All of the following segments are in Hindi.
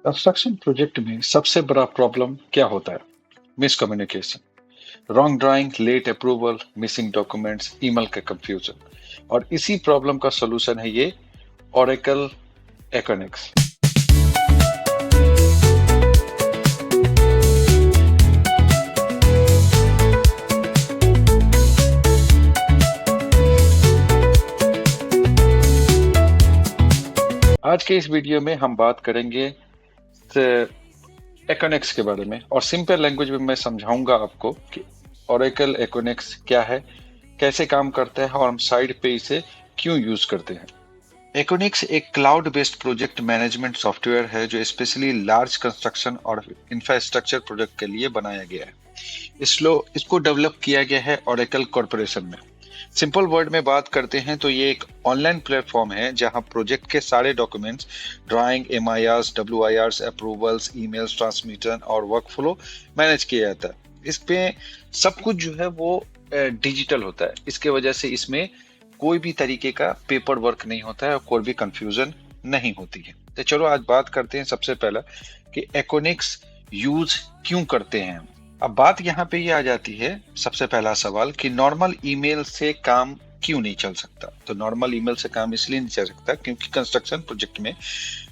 कंस्ट्रक्शन प्रोजेक्ट में सबसे बड़ा प्रॉब्लम क्या होता है? Miscommunication, wrong drawing, late approval, missing documents, email का कंफ्यूजन। और इसी प्रॉब्लम का सॉल्यूशन है ये ओरेकल एक्विनेक्स। आज के इस वीडियो में हम बात करेंगे एक्विनेक्स के बारे में, और सिंपल लैंग्वेज में मैं समझाऊंगा आपको कि ओरेकल एक्विनेक्स क्या है, कैसे काम करता है और हम साइड पे इसे क्यों यूज करते हैं। एक्विनेक्स एक cloud based project management software है जो स्पेशली लार्ज कंस्ट्रक्शन और इंफ्रास्ट्रक्चर प्रोजेक्ट के लिए बनाया गया है। इसको डेवलप किया गया है ओरेकल कॉरपोरेशन में। सिंपल वर्ड में बात करते हैं तो ये एक ऑनलाइन प्लेटफॉर्म है जहां प्रोजेक्ट के सारे documents, drawing, MIRs, WIRs, approvals, emails, transmission और वर्कफ्लो मैनेज किया जाता है। इस पे सब कुछ जो है वो डिजिटल होता है। इसके वजह से इसमें कोई भी तरीके का पेपर वर्क नहीं होता है और कोई भी कंफ्यूजन नहीं होती है। तो चलो आज बात करते हैं सबसे पहला कि एक्विनेक्स यूज क्यों करते हैं। अब बात यहाँ पे ये आ जाती है, सबसे पहला सवाल कि नॉर्मल ईमेल से काम क्यों नहीं चल सकता। तो नॉर्मल ईमेल से काम इसलिए नहीं चल सकता क्योंकि कंस्ट्रक्शन प्रोजेक्ट में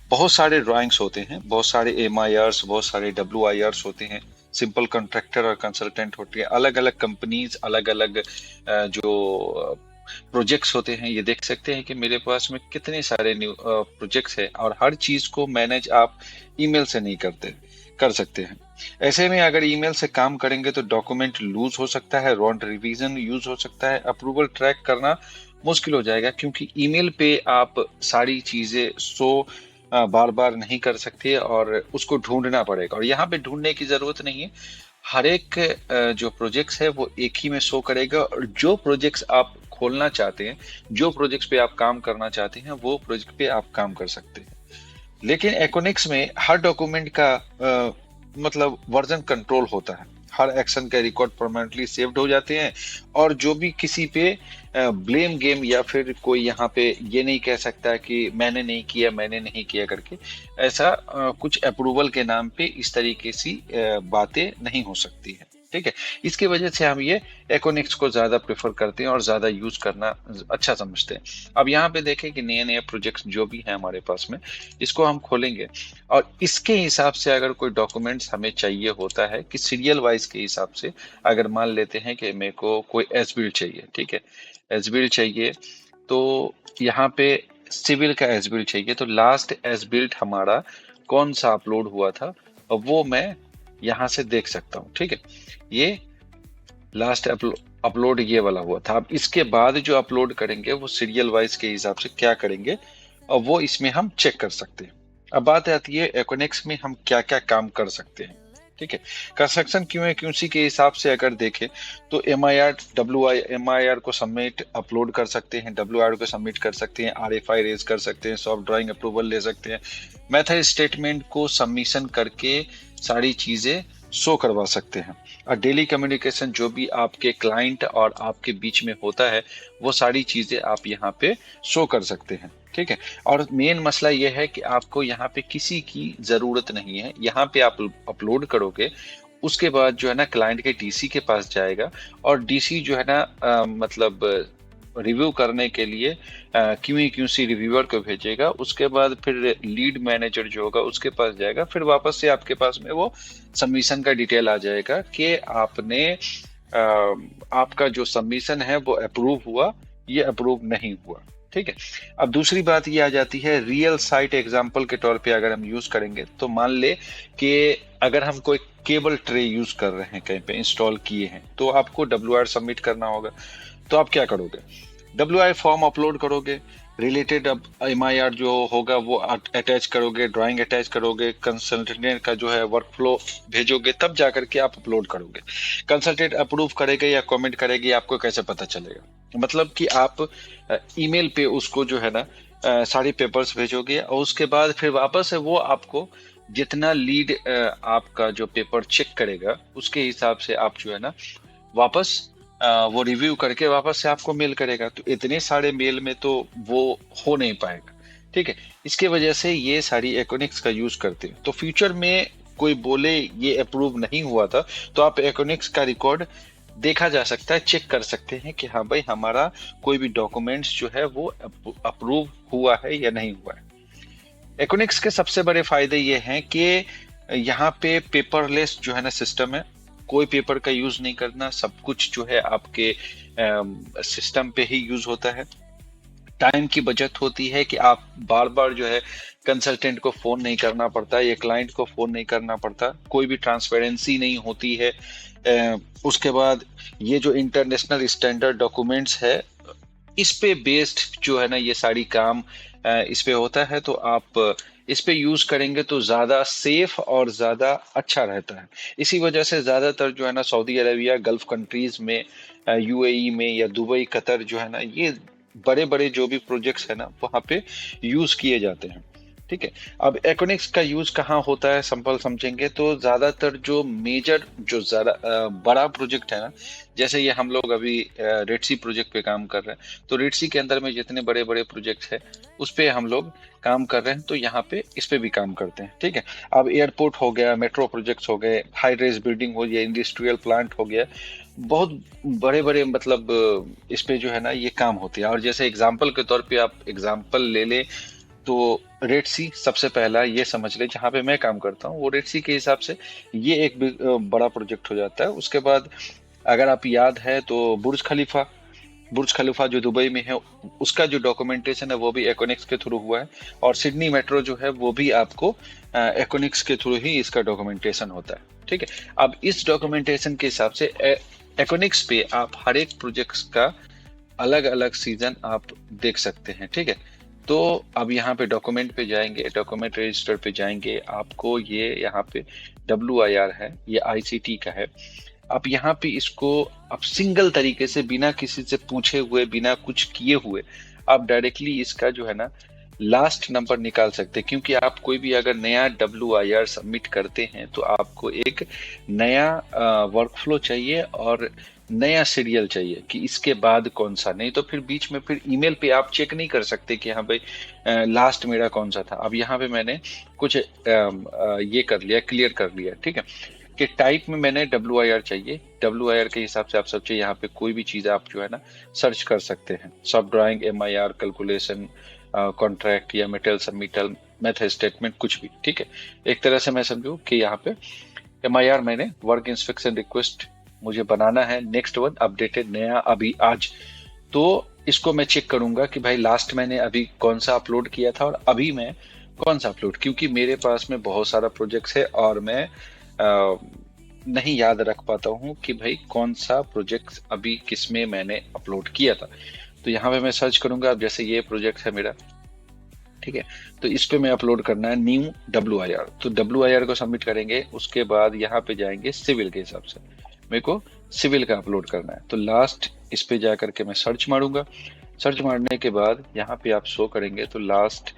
बहुत सारे ड्राइंग्स होते हैं, बहुत सारे एमआईआरस, बहुत सारे डब्ल्यूआईआरस होते हैं, सिंपल कॉन्ट्रैक्टर और कंसल्टेंट होते हैं, अलग अलग कंपनीज, अलग अलग जो प्रोजेक्ट्स होते हैं। ये देख सकते हैं कि मेरे पास में कितने सारे न्यू प्रोजेक्ट्स हैं और हर चीज को मैनेज आप ईमेल से नहीं कर सकते हैं। ऐसे में अगर ईमेल से काम करेंगे तो डॉक्यूमेंट लूज हो सकता है, रॉन्ग रिवीजन यूज हो सकता है, अप्रूवल ट्रैक करना मुश्किल हो जाएगा क्योंकि ईमेल पे आप सारी चीजें बार बार नहीं कर सकते और उसको ढूंढना पड़ेगा। और यहाँ पे ढूंढने की जरूरत नहीं है, हर एक जो प्रोजेक्ट्स है वो एक ही में शो करेगा और जो प्रोजेक्ट्स आप खोलना चाहते हैं, जो प्रोजेक्ट्स पे आप काम करना चाहते हैं, वो प्रोजेक्ट पे आप काम कर सकते हैं। लेकिन एक्विनेक्स में हर डॉक्यूमेंट का मतलब वर्जन कंट्रोल होता है, हर एक्शन का रिकॉर्ड परमानेंटली सेव्ड हो जाते हैं और जो भी किसी पे ब्लेम गेम या फिर कोई यहाँ पे ये नहीं कह सकता कि मैंने नहीं किया करके, ऐसा कुछ अप्रूवल के नाम पे इस तरीके सी बातें नहीं हो सकती है। ठीक है, इसकी वजह से हम ये एक्विनेक्स को ज्यादा प्रेफर करते हैं और ज्यादा यूज करना अच्छा समझते हैं। अब यहाँ पे देखें कि नए नए प्रोजेक्ट्स जो भी है हमारे पास में, इसको हम खोलेंगे और इसके हिसाब से अगर कोई डॉक्यूमेंट्स हमें चाहिए होता है कि सीरियल वाइज के हिसाब से, अगर मान लेते हैं कि मेरे को कोई एस बिल्ड चाहिए, ठीक है, एस बिल्ड चाहिए, तो यहाँ पे सिविल का एस बिल्ड चाहिए, तो लास्ट एस बिल्ड हमारा कौन सा अपलोड हुआ था और वो मैं यहाँ से देख सकता हूँ। ठीक है, ये लास्ट अपलोड ये वाला हुआ था। अब इसके बाद जो अपलोड करेंगे वो सीरियल वाइज के हिसाब से क्या करेंगे और वो इसमें हम चेक कर सकते हैं। अब बात आती है एक्विनेक्स में हम क्या क्या काम कर सकते हैं। ठीक है, कंस्ट्रक्शन क्यूसी के हिसाब से अगर देखें तो एम आई आर को सबमिट अपलोड कर सकते हैं, डब्ल्यू आर को सबमिट कर सकते हैं, आर एफ आई रेज कर सकते हैं, सॉफ्ट ड्राइंग अप्रूवल ले सकते हैं, मेथड स्टेटमेंट को सबमिशन करके सारी चीजें शो करवा सकते हैं। और डेली कम्युनिकेशन जो भी आपके क्लाइंट और आपके बीच में होता है वो सारी चीजें आप यहाँ पे शो कर सकते हैं। ठीक है, और मेन मसला यह है कि आपको यहाँ पे किसी की जरूरत नहीं है। यहाँ पे आप अपलोड करोगे, उसके बाद जो है ना क्लाइंट के डीसी के पास जाएगा और डीसी जो है ना मतलब रिव्यू करने के लिए क्यूसी रिव्यूअर को भेजेगा। उसके बाद फिर लीड मैनेजर जो होगा उसके पास जाएगा, फिर वापस से आपके पास में वो सबमिशन का डिटेल आ जाएगा कि आपने आपका जो सबमिशन है वो अप्रूव हुआ, ये अप्रूव नहीं हुआ। ठीक है, अब दूसरी बात ये आ जाती है रियल साइट एग्जांपल के तौर पे अगर हम यूज करेंगे तो मान ले कि अगर हम कोई केबल ट्रे यूज कर रहे हैं, कहीं पे इंस्टॉल किए हैं, तो आपको डब्ल्यू आर सबमिट करना होगा। तो आप क्या करोगे, डब्ल्यू आई फॉर्म अपलोड करोगे, रिलेटेड अब एम आई आर जो होगा वो अटैच करोगे, ड्राइंग अटैच करोगे, कंसल्टेंट का जो है वर्क फ्लो भेजोगे, तब जाकर के आप अपलोड करोगे। कंसल्टेंट अप्रूव करेगा या कमेंट करेगी, आपको कैसे पता चलेगा। मतलब कि आप ईमेल पे उसको जो है ना सारी पेपर्स भेजोगे और उसके बाद फिर वापस से वो आपको जितना लीड आपका जो पेपर चेक करेगा उसके हिसाब से आप जो है ना वापस वो रिव्यू करके वापस से आपको मेल करेगा। तो इतने सारे मेल में तो वो हो नहीं पाएगा। ठीक है। इसके वजह से ये सारी एकोनिक्स का यूज करते हैं। तो फ्यूचर में कोई बोले ये अप्रूव नहीं हुआ था, तो आप एकोनिक्स का रिकॉर्ड देखा जा सकता है, चेक कर सकते हैं कि हाँ भाई हमारा कोई भी डॉक्यूमेंट्स जो है वो अप्रूव हुआ है या नहीं हुआ है। एकोनिक्स के सबसे बड़े फायदे ये हैं कि यहाँ पे पेपरलेस जो है ना सिस्टम है। कोई पेपर का यूज नहीं करना, सब कुछ जो है आपके सिस्टम पे ही यूज होता है। टाइम की बचत होती है कि आप बार बार जो है कंसल्टेंट को फोन नहीं करना पड़ता या क्लाइंट को फोन नहीं करना पड़ता, कोई भी ट्रांसपेरेंसी नहीं होती है। उसके बाद ये जो इंटरनेशनल स्टैंडर्ड डॉक्यूमेंट्स है, इस पे बेस्ड जो है ना ये सारी काम इस पे होता है। तो आप इस पे यूज करेंगे तो ज्यादा सेफ और ज्यादा अच्छा रहता है। इसी वजह से ज्यादातर जो है ना सऊदी अरेबिया, गल्फ कंट्रीज में, यूएई में या दुबई, कतर जो है ना, ये बड़े बड़े जो भी प्रोजेक्ट्स है ना वहाँ पे यूज किए जाते हैं। ठीक है। अब एकोनिक्स का यूज कहाँ होता है, सिंपल समझेंगे तो ज्यादातर जो मेजर जो ज्यादा बड़ा प्रोजेक्ट है ना, जैसे ये हम लोग अभी रेड सी प्रोजेक्ट पे काम कर रहे हैं, तो रेड सी के अंदर में जितने बड़े बड़े प्रोजेक्ट है उस पे हम लोग काम कर रहे हैं, तो यहाँ पे इस पे भी काम करते हैं। ठीक है। अब एयरपोर्ट हो गया, मेट्रो प्रोजेक्ट्स हो गए, हाई रेज बिल्डिंग हो गया, इंडस्ट्रियल प्लांट हो गया, बहुत बड़े बड़े मतलब इस पे जो है ना ये काम होती है। और जैसे एग्जाम्पल के तौर पे आप एग्जाम्पल ले ले तो रेड सी सबसे पहला ये समझ ले, जहाँ पे मैं काम करता हूँ वो रेड सी के हिसाब से ये एक बड़ा प्रोजेक्ट हो जाता है। उसके बाद अगर आप याद है तो बुर्ज खलीफा जो दुबई में है, उसका जो डॉक्यूमेंटेशन है वो भी एकोनिक्स के थ्रू हुआ है। और सिडनी मेट्रो जो है वो भी आपको एकोनिक्स के थ्रू ही इसका डॉक्यूमेंटेशन होता है। ठीक है। अब इस डॉक्यूमेंटेशन के हिसाब से एकोनिक्स पे आप हर एक प्रोजेक्ट्स का अलग अलग सीजन आप देख सकते हैं। ठीक है। तो अब यहाँ पे डॉक्यूमेंट पे जाएंगे, डॉक्यूमेंट रजिस्टर पे जाएंगे, आपको ये यहाँ पे WIR है, ये ICT का है। आप यहाँ पे इसको आप सिंगल तरीके से बिना किसी से पूछे हुए, बिना कुछ किए हुए, आप डायरेक्टली इसका जो है ना लास्ट नंबर निकाल सकते हैं। क्योंकि आप कोई भी अगर नया WIR सबमिट करते हैं तो आपको एक नया वर्कफ्लो चाहिए और नया सीरियल चाहिए कि इसके बाद कौन सा, नहीं तो फिर बीच में फिर ईमेल पे आप चेक नहीं कर सकते कि हाँ भाई लास्ट मेरा कौन सा था। अब यहाँ पे मैंने कुछ ये कर लिया, क्लियर कर लिया। ठीक है। कि टाइप में मैंने WIR चाहिए, WIR के हिसाब से आप सब चाहिए, यहाँ पे कोई भी चीज आप जो है ना सर्च कर सकते हैं। सब ड्राइंग, MIR, कैलकुलेशन, कॉन्ट्रैक्ट या मेटल सबमिटल, मेथड स्टेटमेंट, कुछ भी। ठीक है। एक तरह से मैं समझू कि यहाँ पे MIR मैंने वर्क इंस्पेक्शन रिक्वेस्ट मुझे बनाना है, नेक्स्ट वन अपडेटेड नया अभी आज। तो इसको मैं चेक करूंगा कि भाई लास्ट मैंने अभी कौन सा अपलोड किया था और अभी मैं कौन सा अपलोड, क्योंकि मेरे पास में बहुत सारा प्रोजेक्ट्स है और मैं नहीं याद रख पाता हूँ कि भाई कौन सा प्रोजेक्ट अभी किसमें मैंने अपलोड किया था। तो यहाँ पे मैं सर्च करूंगा। अब जैसे ये प्रोजेक्ट है मेरा, ठीक है, तो इस पे मैं अपलोड करना है न्यू WIR। तो WIR को सबमिट करेंगे, उसके बाद यहाँ पे जाएंगे सिविल के हिसाब से, मेरे को सिविल का अपलोड करना है। तो लास्ट इस पे जा करके मैं सर्च मारूंगा। सर्च मारने के बाद यहाँ पे आप शो करेंगे तो लास्ट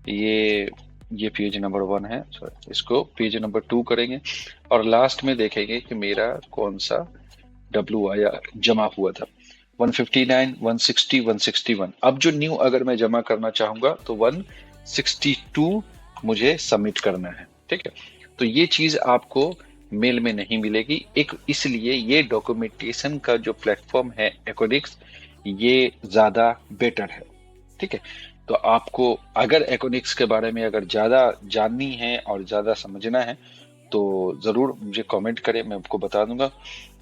ये पेज नंबर 1 है, सॉरी इसको पेज नंबर 2 करेंगे और लास्ट में देखेंगे कि मेरा कौन सा WIR जमा हुआ था। 159, 160, 161। अब जो न्यू अगर मैं जमा करना चाहूंगा तो 162 मुझे सबमिट करना है। ठीक है। तो ये चीज आपको मेल में नहीं मिलेगी, एक इसलिए ये डॉक्यूमेंटेशन का जो प्लेटफॉर्म है एकोनिक्स, ये ज्यादा बेटर है। ठीक है। तो आपको अगर एकोनिक्स के बारे में अगर ज्यादा जाननी है और ज्यादा समझना है तो जरूर मुझे कमेंट करें, मैं आपको बता दूंगा।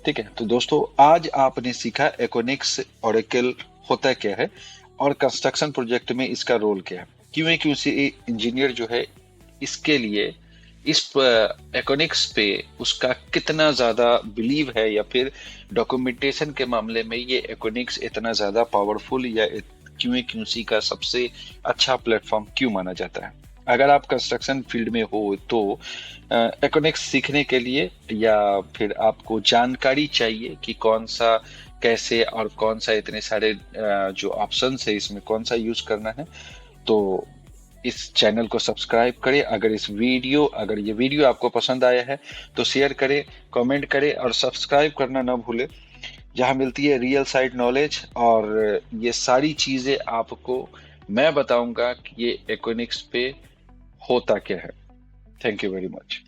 ठीक है। तो दोस्तों आज आपने सीखा एकोनिक्स ओरेकल होता क्या है और कंस्ट्रक्शन प्रोजेक्ट में इसका रोल क्या है, क्यों है कि उसी इंजीनियर जो है इसके लिए इस एकोनिक्स पे उसका कितना ज्यादा बिलीव है, या फिर डॉक्यूमेंटेशन के मामले में ये एकोनिक्स इतना ज्यादा पावरफुल या QA/QC का सबसे अच्छा प्लेटफॉर्म क्यों माना जाता है। अगर आप कंस्ट्रक्शन फील्ड में हो तो एकोनिक्स सीखने के लिए या फिर आपको जानकारी चाहिए कि कौन सा कैसे और कौन सा इतने सारे जो ऑप्शंस है इसमें कौन सा यूज करना है, तो इस चैनल को सब्सक्राइब करें। अगर ये वीडियो आपको पसंद आया है तो शेयर करें, कमेंट करें और सब्सक्राइब करना ना भूलें, जहां मिलती है रियल साइड नॉलेज और ये सारी चीजें आपको मैं बताऊंगा कि ये इक्विनिक्स पे होता क्या है। Thank you very much.